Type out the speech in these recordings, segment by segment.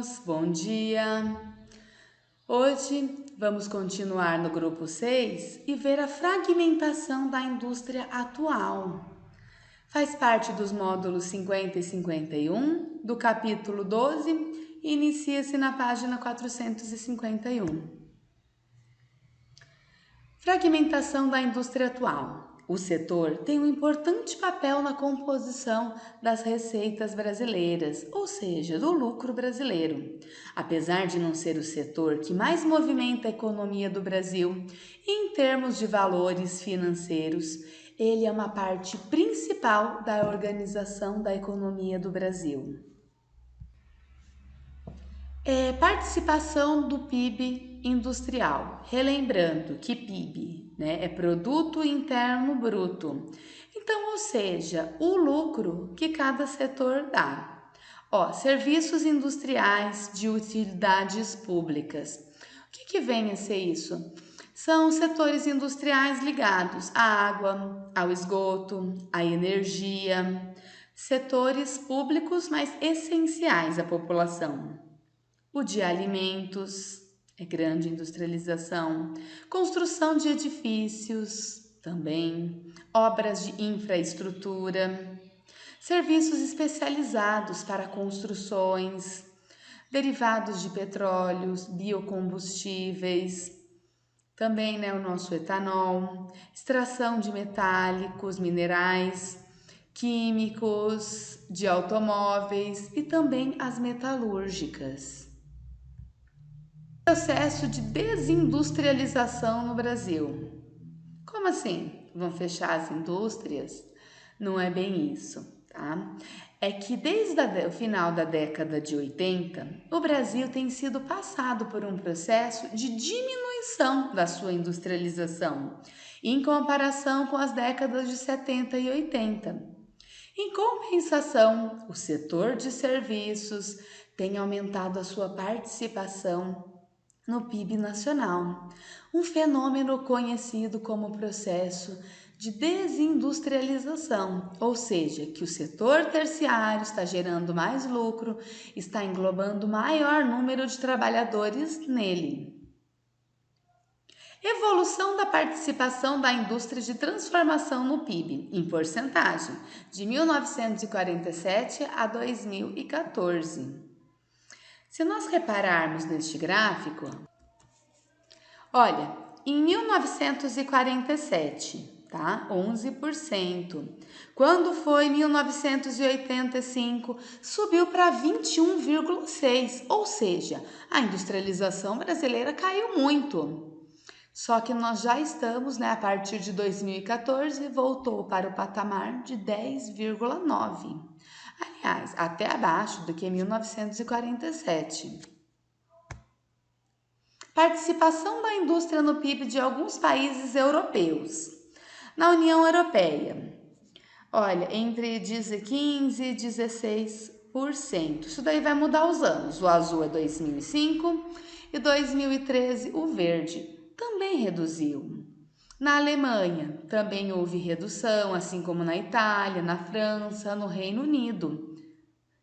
alunos, bom dia! Hoje vamos continuar no grupo 6 e ver a fragmentação da indústria atual. Faz parte dos módulos 50 e 51 do capítulo 12 e inicia-se na página 451. Fragmentação da indústria atual. O setor tem um importante papel na composição das receitas brasileiras, ou seja, do lucro brasileiro. Apesar de não ser o setor que mais movimenta a economia do Brasil, em termos de valores financeiros, ele é uma parte principal da organização da economia do Brasil. Participação do PIB industrial. Relembrando que PIB, é Produto Interno Bruto. Então, ou seja, o lucro que cada setor dá. Serviços industriais de utilidades públicas. O que vem a ser isso? São setores industriais ligados à água, ao esgoto, à energia. Setores públicos, mas essenciais à população. O de alimentos, grande industrialização, construção de edifícios, também, obras de infraestrutura, serviços especializados para construções, derivados de petróleos, biocombustíveis, também o nosso etanol, extração de metálicos, minerais, químicos, de automóveis e também as metalúrgicas. Processo de desindustrialização no Brasil. Como assim? Vão fechar as indústrias? Não é bem isso, tá? É que desde o final da década de 80, o Brasil tem sido passado por um processo de diminuição da sua industrialização, em comparação com as décadas de 70 e 80. Em compensação, o setor de serviços tem aumentado a sua participação no PIB nacional, um fenômeno conhecido como processo de desindustrialização, ou seja, que o setor terciário está gerando mais lucro, está englobando maior número de trabalhadores nele. Evolução da participação da indústria de transformação no PIB, em porcentagem, de 1947 a 2014. Se nós repararmos neste gráfico, olha, em 1947, 11%. Quando foi 1985, subiu para 21,6%, ou seja, a industrialização brasileira caiu muito. Só que nós já estamos, a partir de 2014, voltou para o patamar de 10,9%. Aliás, até abaixo do que 1947. Participação da indústria no PIB de alguns países europeus. Na União Europeia, olha, entre 15% e 16%. Isso daí vai mudar os anos. O azul é 2005 e 2013 o verde também reduziu. Na Alemanha também houve redução, assim como na Itália, na França, no Reino Unido,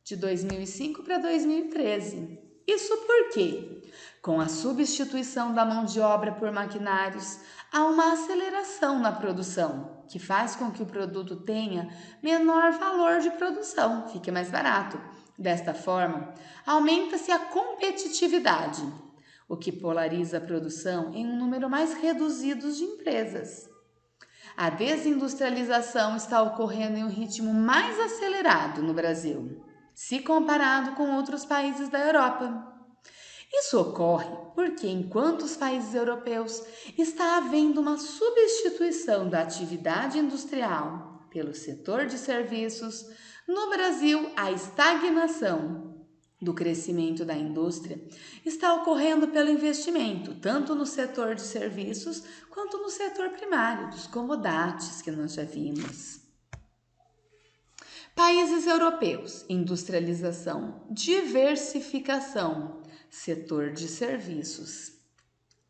de 2005 para 2013. Isso por quê? Com a substituição da mão de obra por maquinários, há uma aceleração na produção, que faz com que o produto tenha menor valor de produção, fique mais barato. Desta forma, aumenta-se a competitividade, o que polariza a produção em um número mais reduzido de empresas. A desindustrialização está ocorrendo em um ritmo mais acelerado no Brasil, se comparado com outros países da Europa. Isso ocorre porque, enquanto os países europeus está havendo uma substituição da atividade industrial pelo setor de serviços, no Brasil a estagnação do crescimento da indústria está ocorrendo pelo investimento, tanto no setor de serviços quanto no setor primário, dos commodities que nós já vimos. Países europeus, industrialização, diversificação, setor de serviços.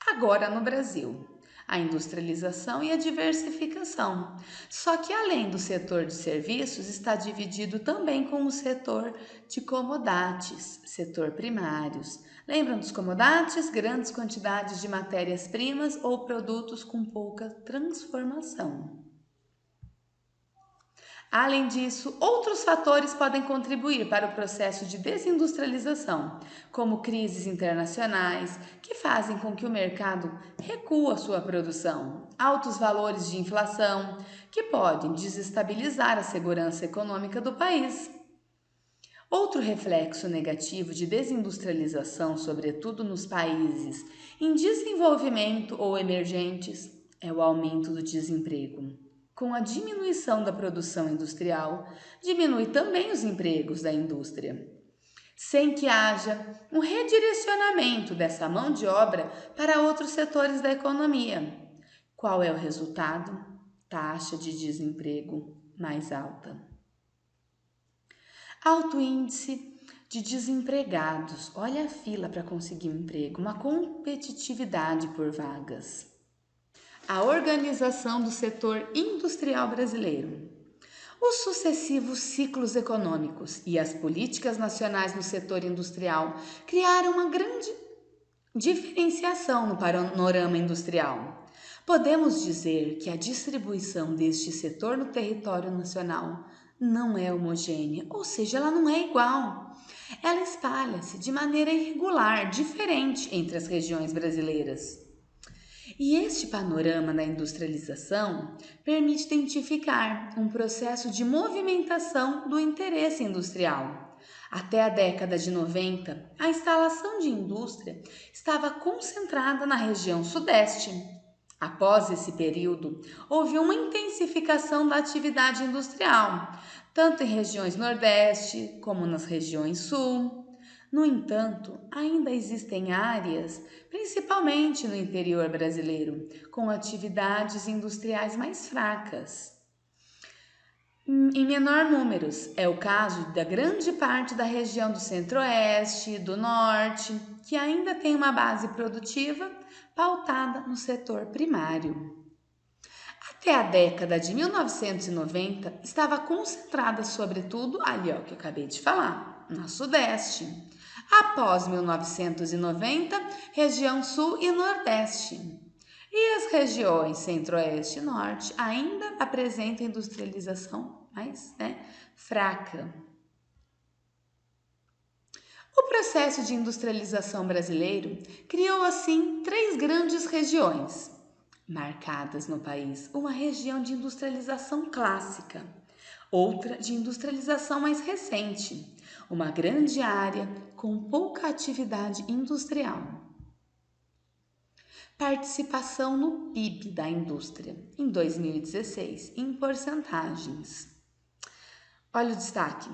Agora no Brasil, a industrialização e a diversificação. Só que além do setor de serviços, está dividido também com o setor de commodities, setor primários. Lembram dos commodities? Grandes quantidades de matérias-primas ou produtos com pouca transformação. Além disso, outros fatores podem contribuir para o processo de desindustrialização, como crises internacionais, que fazem com que o mercado recua sua produção, altos valores de inflação, que podem desestabilizar a segurança econômica do país. Outro reflexo negativo de desindustrialização, sobretudo nos países em desenvolvimento ou emergentes, é o aumento do desemprego. Com a diminuição da produção industrial, diminui também os empregos da indústria, sem que haja um redirecionamento dessa mão de obra para outros setores da economia. Qual é o resultado? Taxa de desemprego mais alta. Alto índice de desempregados. Olha a fila para conseguir um emprego, uma competitividade por vagas. A organização do setor industrial brasileiro. Os sucessivos ciclos econômicos e as políticas nacionais no setor industrial criaram uma grande diferenciação no panorama industrial. Podemos dizer que a distribuição deste setor no território nacional não é homogênea, ou seja, ela não é igual. Ela espalha-se de maneira irregular, diferente entre as regiões brasileiras. E este panorama da industrialização permite identificar um processo de movimentação do interesse industrial. Até a década de 90, a instalação de indústria estava concentrada na região sudeste. Após esse período, houve uma intensificação da atividade industrial, tanto em regiões nordeste como nas regiões sul. No entanto, ainda existem áreas, principalmente no interior brasileiro, com atividades industriais mais fracas. Em menor números, é o caso da grande parte da região do centro-oeste, do norte, que ainda tem uma base produtiva pautada no setor primário. Até a década de 1990, estava concentrada sobretudo ali, que eu acabei de falar, no sudeste. Após 1990, região sul e nordeste. E as regiões centro-oeste e norte ainda apresentam industrialização mais fraca. O processo de industrialização brasileiro criou assim 3 grandes regiões marcadas no país: uma região de industrialização clássica, outra de industrialização mais recente, uma grande área com pouca atividade industrial. Participação no PIB da indústria em 2016 em porcentagens. Olha o destaque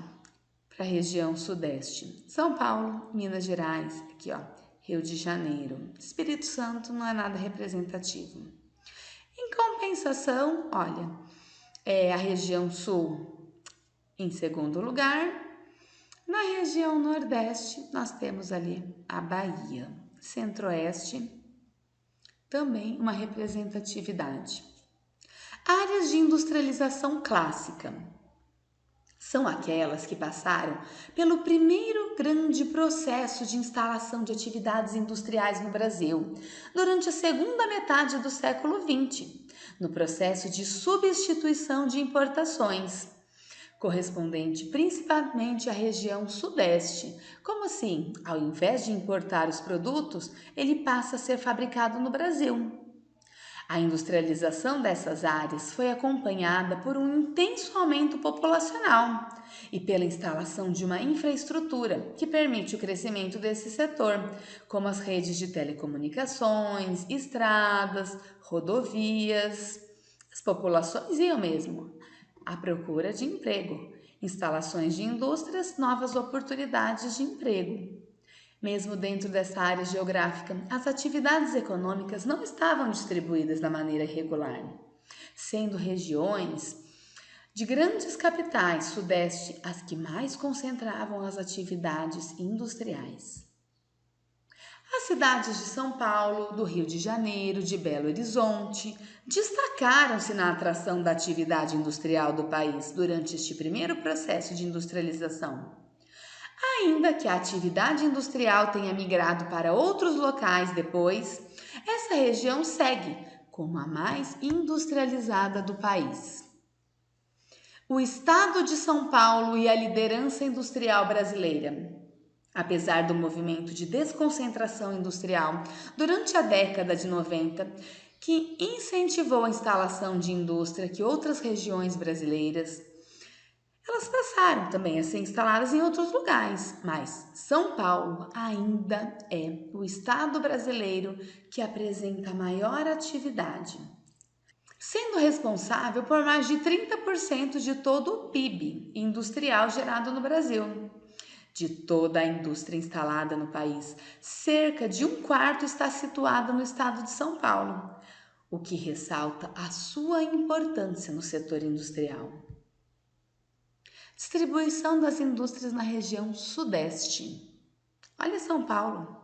para a região sudeste: São Paulo, Minas Gerais, aqui Rio de Janeiro. Espírito Santo não é nada representativo. Em compensação, olha, a região sul em segundo lugar. Na região nordeste, nós temos ali a Bahia. Centro-oeste, também uma representatividade. Áreas de industrialização clássica são aquelas que passaram pelo primeiro grande processo de instalação de atividades industriais no Brasil, durante a segunda metade do século XX, no processo de substituição de importações, correspondente principalmente à região sudeste. Como assim? Ao invés de importar os produtos, ele passa a ser fabricado no Brasil. A industrialização dessas áreas foi acompanhada por um intenso aumento populacional e pela instalação de uma infraestrutura que permite o crescimento desse setor, como as redes de telecomunicações, estradas, rodovias. As populações iam mesmo à procura de emprego, instalações de indústrias, novas oportunidades de emprego. Mesmo dentro dessa área geográfica, as atividades econômicas não estavam distribuídas da maneira regular, sendo regiões de grandes capitais sudeste as que mais concentravam as atividades industriais. As cidades de São Paulo, do Rio de Janeiro, de Belo Horizonte destacaram-se na atração da atividade industrial do país durante este primeiro processo de industrialização. Ainda que a atividade industrial tenha migrado para outros locais depois, essa região segue como a mais industrializada do país. O estado de São Paulo e a liderança industrial brasileira. Apesar do movimento de desconcentração industrial durante a década de 90, que incentivou a instalação de indústria que outras regiões brasileiras, elas passaram também a ser instaladas em outros lugares, mas São Paulo ainda é o estado brasileiro que apresenta maior atividade, sendo responsável por mais de 30% de todo o PIB industrial gerado no Brasil. De toda a indústria instalada no país, cerca de um quarto está situada no estado de São Paulo, o que ressalta a sua importância no setor industrial. Distribuição das indústrias na região sudeste. Olha São Paulo,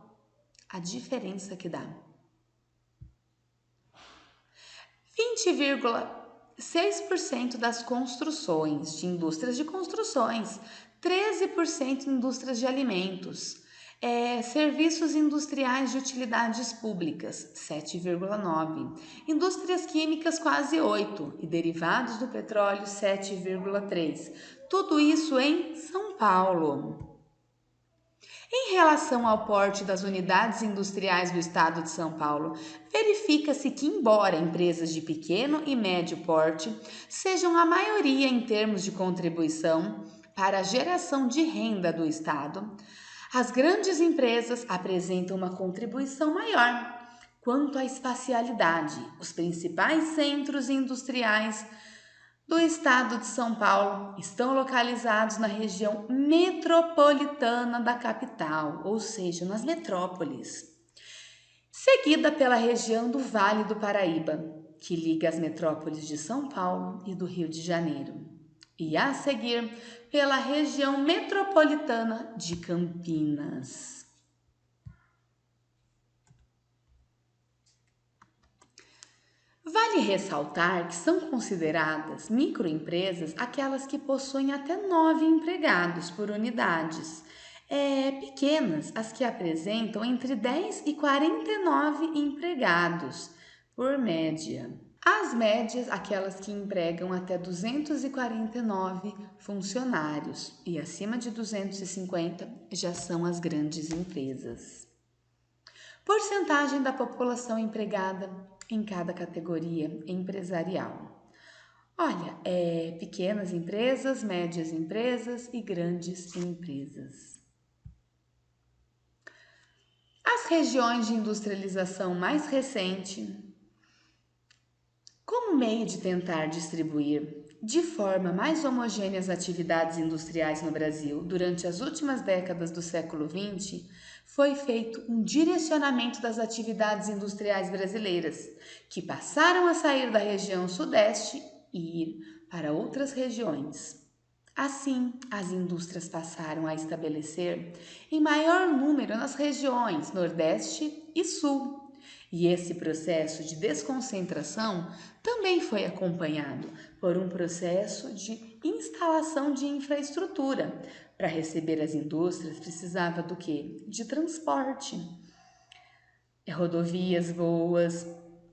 a diferença que dá. 20,6% das construções de indústrias de construções, 13% indústrias de alimentos, serviços industriais de utilidades públicas, 7,9%, indústrias químicas, quase 8%, e derivados do petróleo, 7,3%. Tudo isso em São Paulo. Em relação ao porte das unidades industriais do estado de São Paulo, verifica-se que, embora empresas de pequeno e médio porte sejam a maioria em termos de contribuição para a geração de renda do estado, as grandes empresas apresentam uma contribuição maior. Quanto à espacialidade, os principais centros industriais do estado de São Paulo estão localizados na região metropolitana da capital, ou seja, nas metrópoles, seguida pela região do Vale do Paraíba, que liga as metrópoles de São Paulo e do Rio de Janeiro, e a seguir pela região metropolitana de Campinas. Vale ressaltar que são consideradas microempresas aquelas que possuem até 9 empregados por unidades. Pequenas as que apresentam entre 10 e 49 empregados por média. As médias, aquelas que empregam até 249 funcionários, e acima de 250 já são as grandes empresas. Porcentagem da população empregada em cada categoria empresarial. Olha, pequenas empresas, médias empresas e grandes empresas. As regiões de industrialização mais recente, como meio de tentar distribuir de forma mais homogênea as atividades industriais no Brasil durante as últimas décadas do século XX, foi feito um direcionamento das atividades industriais brasileiras, que passaram a sair da região sudeste e ir para outras regiões. Assim, as indústrias passaram a estabelecer em maior número nas regiões Nordeste e Sul. E esse processo de desconcentração também foi acompanhado por um processo de instalação de infraestrutura. Para receber as indústrias precisava do quê? De transporte. Rodovias boas,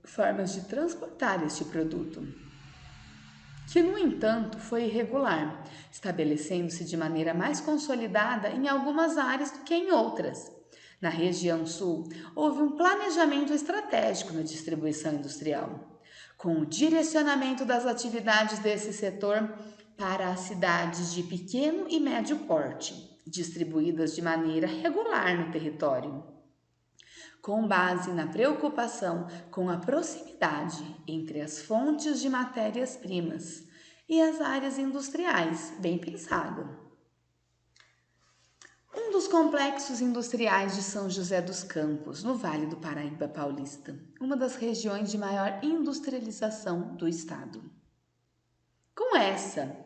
formas de transportar este produto, que, no entanto, foi irregular, estabelecendo-se de maneira mais consolidada em algumas áreas do que em outras. Na região sul, houve um planejamento estratégico na distribuição industrial, com o direcionamento das atividades desse setor para as cidades de pequeno e médio porte, distribuídas de maneira regular no território, com base na preocupação com a proximidade entre as fontes de matérias-primas e as áreas industriais, bem pensado. Um dos complexos industriais de São José dos Campos, no Vale do Paraíba Paulista, uma das regiões de maior industrialização do estado. Com essa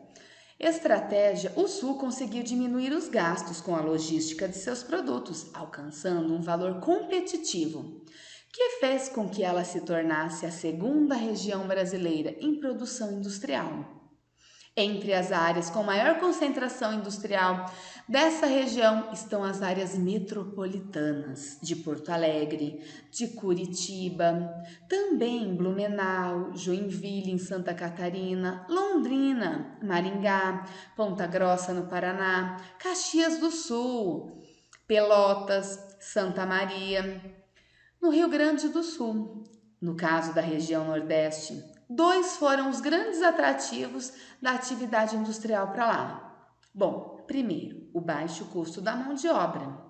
Estratégia: o Sul conseguiu diminuir os gastos com a logística de seus produtos, alcançando um valor competitivo, que fez com que ela se tornasse a segunda região brasileira em produção industrial. Entre as áreas com maior concentração industrial dessa região estão as áreas metropolitanas de Porto Alegre, de Curitiba, também Blumenau, Joinville, em Santa Catarina, Londrina, Maringá, Ponta Grossa, no Paraná, Caxias do Sul, Pelotas, Santa Maria, no Rio Grande do Sul. No caso da região Nordeste, dois foram os grandes atrativos da atividade industrial para lá. Bom, primeiro, o baixo custo da mão de obra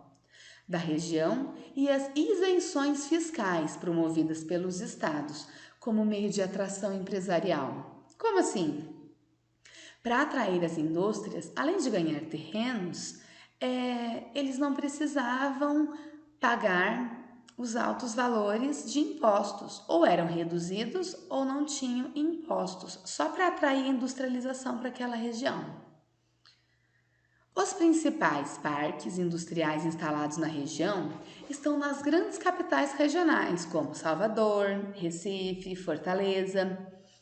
da região e as isenções fiscais promovidas pelos estados como meio de atração empresarial. Como assim? Para atrair as indústrias, além de ganhar terrenos, eles não precisavam pagar os altos valores de impostos, ou eram reduzidos ou não tinham impostos, só para atrair industrialização para aquela região. Os principais parques industriais instalados na região estão nas grandes capitais regionais, como Salvador, Recife, Fortaleza.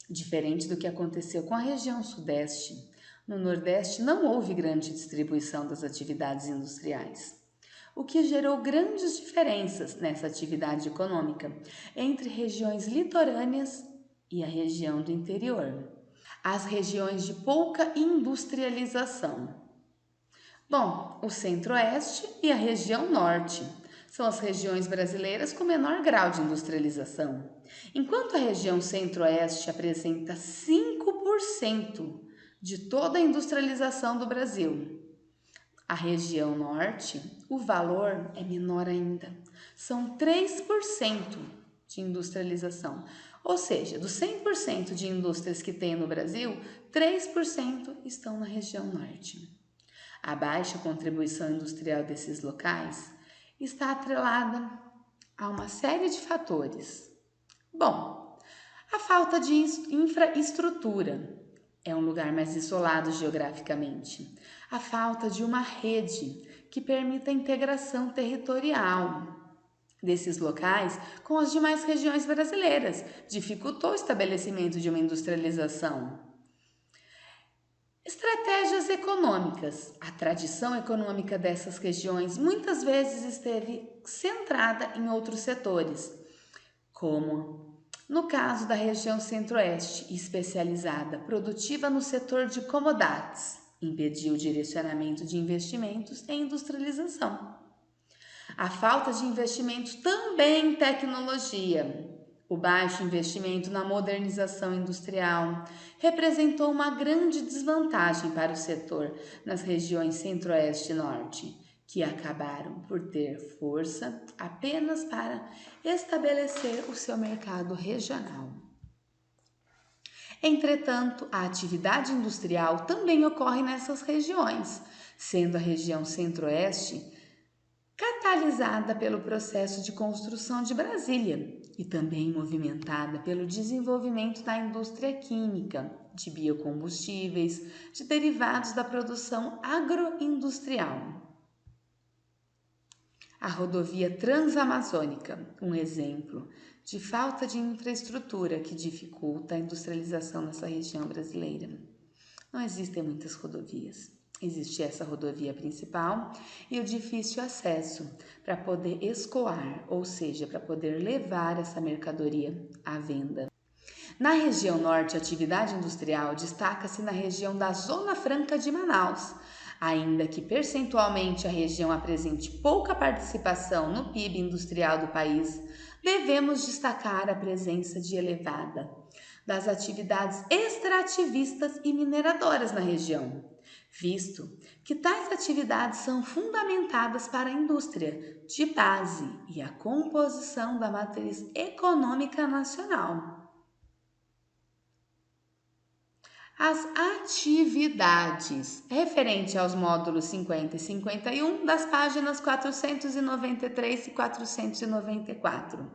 Diferente do que aconteceu com a região Sudeste, no Nordeste não houve grande distribuição das atividades industriais, o que gerou grandes diferenças nessa atividade econômica entre regiões litorâneas e a região do interior. As regiões de pouca industrialização. Bom, o Centro-Oeste e a região Norte são as regiões brasileiras com menor grau de industrialização. Enquanto a região Centro-Oeste apresenta 5% de toda a industrialização do Brasil, a região Norte, o valor é menor ainda. São 3% de industrialização. Ou seja, dos 100% de indústrias que tem no Brasil, 3% estão na região Norte. A baixa contribuição industrial desses locais está atrelada a uma série de fatores. Bom, a falta de infraestrutura é um lugar mais isolado geograficamente. A falta de uma rede que permita a integração territorial desses locais com as demais regiões brasileiras dificultou o estabelecimento de uma industrialização. Estratégias econômicas. A tradição econômica dessas regiões muitas vezes esteve centrada em outros setores, como no caso da região Centro-Oeste, especializada, produtiva no setor de commodities, impediu o direcionamento de investimentos em industrialização. A falta de investimento também em tecnologia. O baixo investimento na modernização industrial representou uma grande desvantagem para o setor nas regiões Centro-Oeste e Norte, que acabaram por ter força apenas para estabelecer o seu mercado regional. Entretanto, a atividade industrial também ocorre nessas regiões, sendo a região Centro-Oeste catalisada pelo processo de construção de Brasília e também movimentada pelo desenvolvimento da indústria química, de biocombustíveis, de derivados da produção agroindustrial. A rodovia Transamazônica, um exemplo de falta de infraestrutura que dificulta a industrialização nessa região brasileira. Não existem muitas rodovias. Existe essa rodovia principal e o difícil acesso para poder escoar, ou seja, para poder levar essa mercadoria à venda. Na região norte, a atividade industrial destaca-se na região da Zona Franca de Manaus. Ainda que percentualmente a região apresente pouca participação no PIB industrial do país, devemos destacar a presença de elevada das atividades extrativistas e mineradoras na região, visto que tais atividades são fundamentadas para a indústria de base e a composição da matriz econômica nacional. As atividades referente aos módulos 50 e 51 das páginas 493 e 494.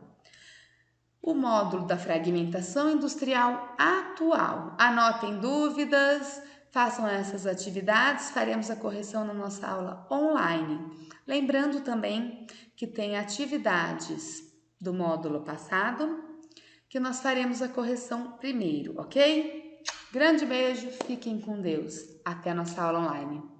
O módulo da fragmentação industrial atual. Anotem dúvidas, Façam essas atividades, faremos a correção na nossa aula online. Lembrando também que tem atividades do módulo passado, que nós faremos a correção primeiro, ok? Grande beijo, fiquem com Deus. Até a nossa aula online.